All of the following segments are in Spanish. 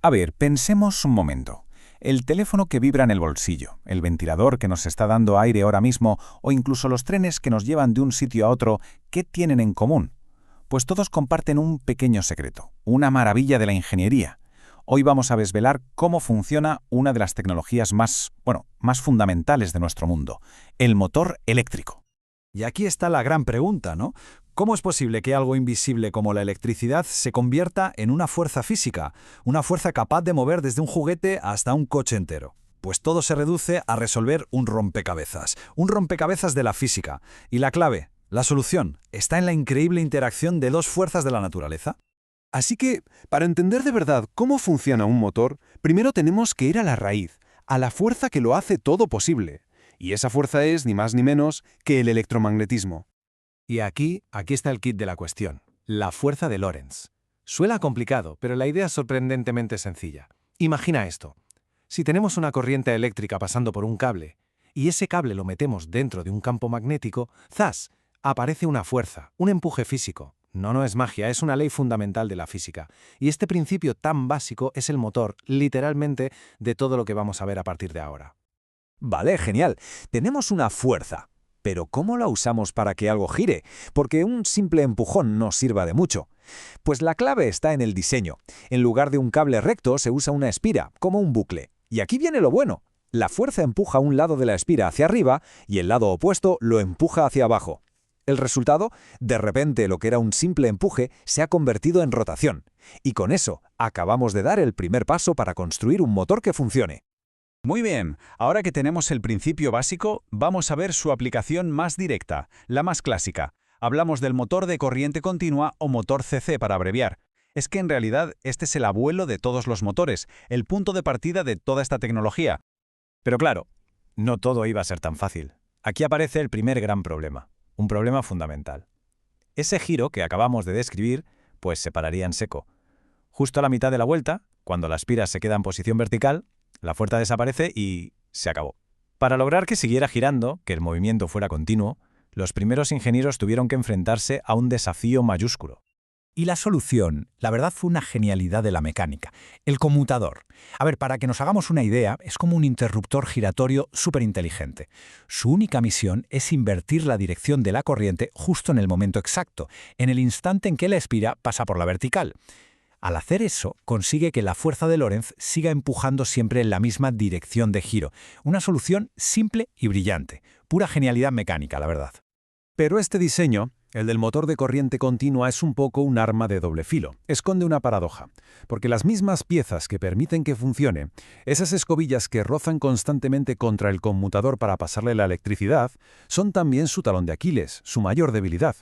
A ver, pensemos un momento. El teléfono que vibra en el bolsillo, el ventilador que nos está dando aire ahora mismo o incluso los trenes que nos llevan de un sitio a otro, ¿qué tienen en común? Pues todos comparten un pequeño secreto, una maravilla de la ingeniería. Hoy vamos a desvelar cómo funciona una de las tecnologías más fundamentales de nuestro mundo, el motor eléctrico. Y aquí está la gran pregunta, ¿no? ¿Cómo es posible que algo invisible como la electricidad se convierta en una fuerza física, una fuerza capaz de mover desde un juguete hasta un coche entero? Pues todo se reduce a resolver un rompecabezas de la física. Y la clave, la solución, está en la increíble interacción de dos fuerzas de la naturaleza. Así que, para entender de verdad cómo funciona un motor, primero tenemos que ir a la raíz, a la fuerza que lo hace todo posible. Y esa fuerza es, ni más ni menos, que el electromagnetismo. Y aquí está el kit de la cuestión, la fuerza de Lorentz. Suena complicado, pero la idea es sorprendentemente sencilla. Imagina esto. Si tenemos una corriente eléctrica pasando por un cable, y ese cable lo metemos dentro de un campo magnético, ¡zas!, aparece una fuerza, un empuje físico. No es magia, es una ley fundamental de la física. Y este principio tan básico es el motor, literalmente, de todo lo que vamos a ver a partir de ahora. Vale, genial. Tenemos una fuerza. Pero ¿cómo la usamos para que algo gire? Porque un simple empujón no sirva de mucho. Pues la clave está en el diseño. En lugar de un cable recto se usa una espira, como un bucle. Y aquí viene lo bueno. La fuerza empuja un lado de la espira hacia arriba y el lado opuesto lo empuja hacia abajo. El resultado, de repente lo que era un simple empuje se ha convertido en rotación. Y con eso acabamos de dar el primer paso para construir un motor que funcione. Muy bien, ahora que tenemos el principio básico, vamos a ver su aplicación más directa, la más clásica. Hablamos del motor de corriente continua o motor CC para abreviar. Es que en realidad este es el abuelo de todos los motores, el punto de partida de toda esta tecnología. Pero claro, no todo iba a ser tan fácil. Aquí aparece el primer gran problema, un problema fundamental. Ese giro que acabamos de describir, pues se pararía en seco. Justo a la mitad de la vuelta, cuando la espira se queda en posición vertical, la fuerza desaparece y se acabó. Para lograr que siguiera girando, que el movimiento fuera continuo, los primeros ingenieros tuvieron que enfrentarse a un desafío mayúsculo. Y la solución, la verdad, fue una genialidad de la mecánica, el conmutador. A ver, para que nos hagamos una idea, es como un interruptor giratorio súper inteligente. Su única misión es invertir la dirección de la corriente justo en el momento exacto, en el instante en que la espira pasa por la vertical. Al hacer eso, consigue que la fuerza de Lorentz siga empujando siempre en la misma dirección de giro. Una solución simple y brillante. Pura genialidad mecánica, la verdad. Pero este diseño, el del motor de corriente continua, es un poco un arma de doble filo. Esconde una paradoja, porque las mismas piezas que permiten que funcione, esas escobillas que rozan constantemente contra el conmutador para pasarle la electricidad, son también su talón de Aquiles, su mayor debilidad.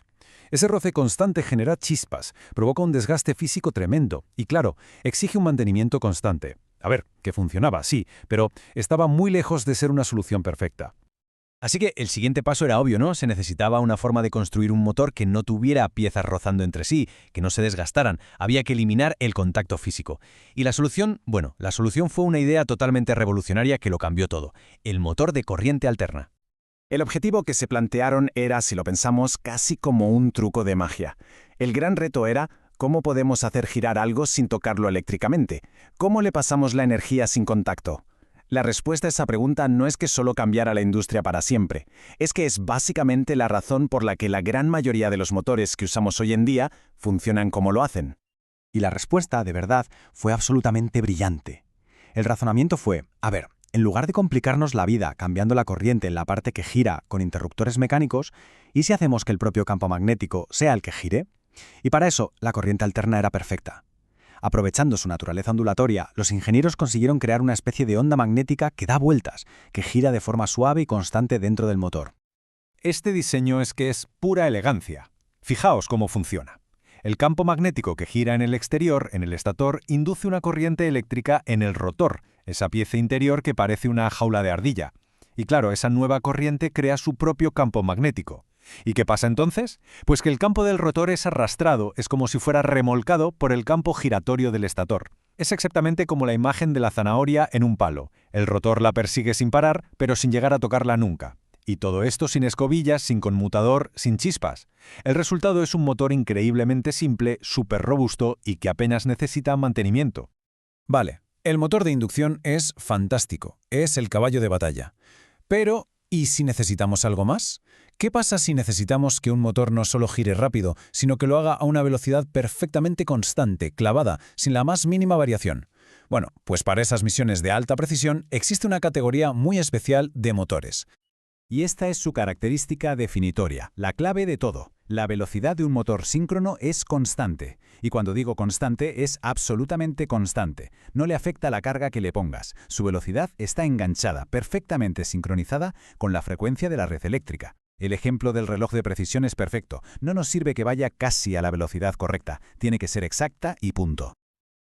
Ese roce constante genera chispas, provoca un desgaste físico tremendo y, claro, exige un mantenimiento constante. A ver, que funcionaba, sí, pero estaba muy lejos de ser una solución perfecta. Así que el siguiente paso era obvio, ¿no? Se necesitaba una forma de construir un motor que no tuviera piezas rozando entre sí, que no se desgastaran. Había que eliminar el contacto físico. Y la solución fue una idea totalmente revolucionaria que lo cambió todo. El motor de corriente alterna. El objetivo que se plantearon era, si lo pensamos, casi como un truco de magia. El gran reto era, ¿cómo podemos hacer girar algo sin tocarlo eléctricamente? ¿Cómo le pasamos la energía sin contacto? La respuesta a esa pregunta no es que solo cambiara la industria para siempre, es que es básicamente la razón por la que la gran mayoría de los motores que usamos hoy en día funcionan como lo hacen. Y la respuesta, de verdad, fue absolutamente brillante. El razonamiento fue, en lugar de complicarnos la vida cambiando la corriente en la parte que gira con interruptores mecánicos, ¿y si hacemos que el propio campo magnético sea el que gire? Y para eso, la corriente alterna era perfecta. Aprovechando su naturaleza ondulatoria, los ingenieros consiguieron crear una especie de onda magnética que da vueltas, que gira de forma suave y constante dentro del motor. Este diseño es pura elegancia. Fijaos cómo funciona. El campo magnético que gira en el exterior, en el estator, induce una corriente eléctrica en el rotor, esa pieza interior que parece una jaula de ardilla. Y claro, esa nueva corriente crea su propio campo magnético. ¿Y qué pasa entonces? Pues que el campo del rotor es arrastrado, es como si fuera remolcado por el campo giratorio del estator. Es exactamente como la imagen de la zanahoria en un palo. El rotor la persigue sin parar, pero sin llegar a tocarla nunca. Y todo esto sin escobillas, sin conmutador, sin chispas. El resultado es un motor increíblemente simple, súper robusto y que apenas necesita mantenimiento. Vale, el motor de inducción es fantástico, es el caballo de batalla. Pero, ¿y si necesitamos algo más? ¿Qué pasa si necesitamos que un motor no solo gire rápido, sino que lo haga a una velocidad perfectamente constante, clavada, sin la más mínima variación? Bueno, pues para esas misiones de alta precisión existe una categoría muy especial de motores. Y esta es su característica definitoria, la clave de todo. La velocidad de un motor síncrono es constante. Y cuando digo constante, es absolutamente constante. No le afecta la carga que le pongas. Su velocidad está enganchada, perfectamente sincronizada con la frecuencia de la red eléctrica. El ejemplo del reloj de precisión es perfecto. No nos sirve que vaya casi a la velocidad correcta. Tiene que ser exacta y punto.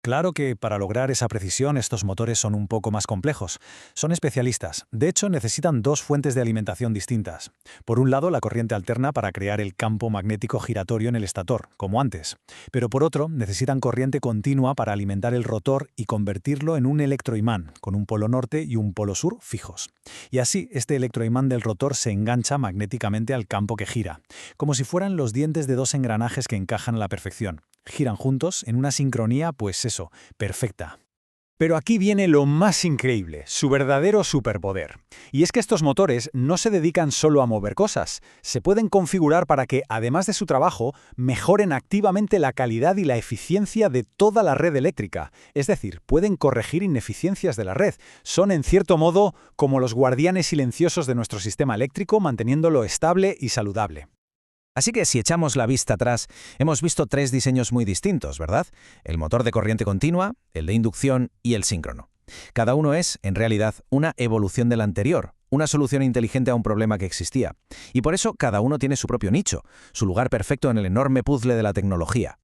Claro que para lograr esa precisión estos motores son un poco más complejos. Son especialistas. De hecho, necesitan dos fuentes de alimentación distintas. Por un lado, la corriente alterna para crear el campo magnético giratorio en el estator, como antes. Pero por otro, necesitan corriente continua para alimentar el rotor y convertirlo en un electroimán, con un polo norte y un polo sur fijos. Y así, este electroimán del rotor se engancha magnéticamente al campo que gira, como si fueran los dientes de dos engranajes que encajan a la perfección. Giran juntos en una sincronía, pues eso, perfecta. Pero aquí viene lo más increíble, su verdadero superpoder. Y es que estos motores no se dedican solo a mover cosas, se pueden configurar para que, además de su trabajo, mejoren activamente la calidad y la eficiencia de toda la red eléctrica. Es decir, pueden corregir ineficiencias de la red. Son, en cierto modo, como los guardianes silenciosos de nuestro sistema eléctrico, manteniéndolo estable y saludable. Así que si echamos la vista atrás, hemos visto tres diseños muy distintos, ¿verdad? El motor de corriente continua, el de inducción y el síncrono. Cada uno es, en realidad, una evolución del anterior, una solución inteligente a un problema que existía. Y por eso cada uno tiene su propio nicho, su lugar perfecto en el enorme puzzle de la tecnología.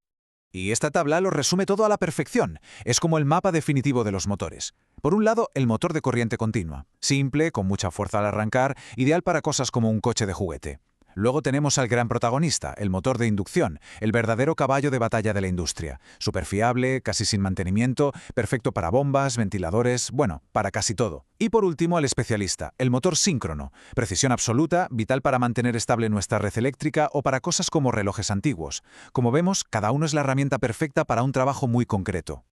Y esta tabla lo resume todo a la perfección. Es como el mapa definitivo de los motores. Por un lado, el motor de corriente continua. Simple, con mucha fuerza al arrancar, ideal para cosas como un coche de juguete. Luego tenemos al gran protagonista, el motor de inducción, el verdadero caballo de batalla de la industria. Súper fiable, casi sin mantenimiento, perfecto para bombas, ventiladores, bueno, para casi todo. Y por último, al especialista, el motor síncrono. Precisión absoluta, vital para mantener estable nuestra red eléctrica o para cosas como relojes antiguos. Como vemos, cada uno es la herramienta perfecta para un trabajo muy concreto.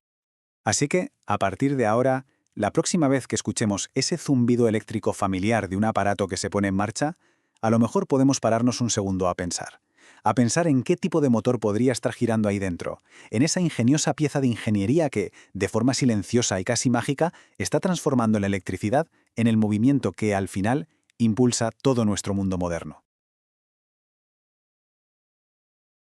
Así que, a partir de ahora, la próxima vez que escuchemos ese zumbido eléctrico familiar de un aparato que se pone en marcha, a lo mejor podemos pararnos un segundo a pensar en qué tipo de motor podría estar girando ahí dentro, en esa ingeniosa pieza de ingeniería que, de forma silenciosa y casi mágica, está transformando la electricidad en el movimiento que, al final, impulsa todo nuestro mundo moderno.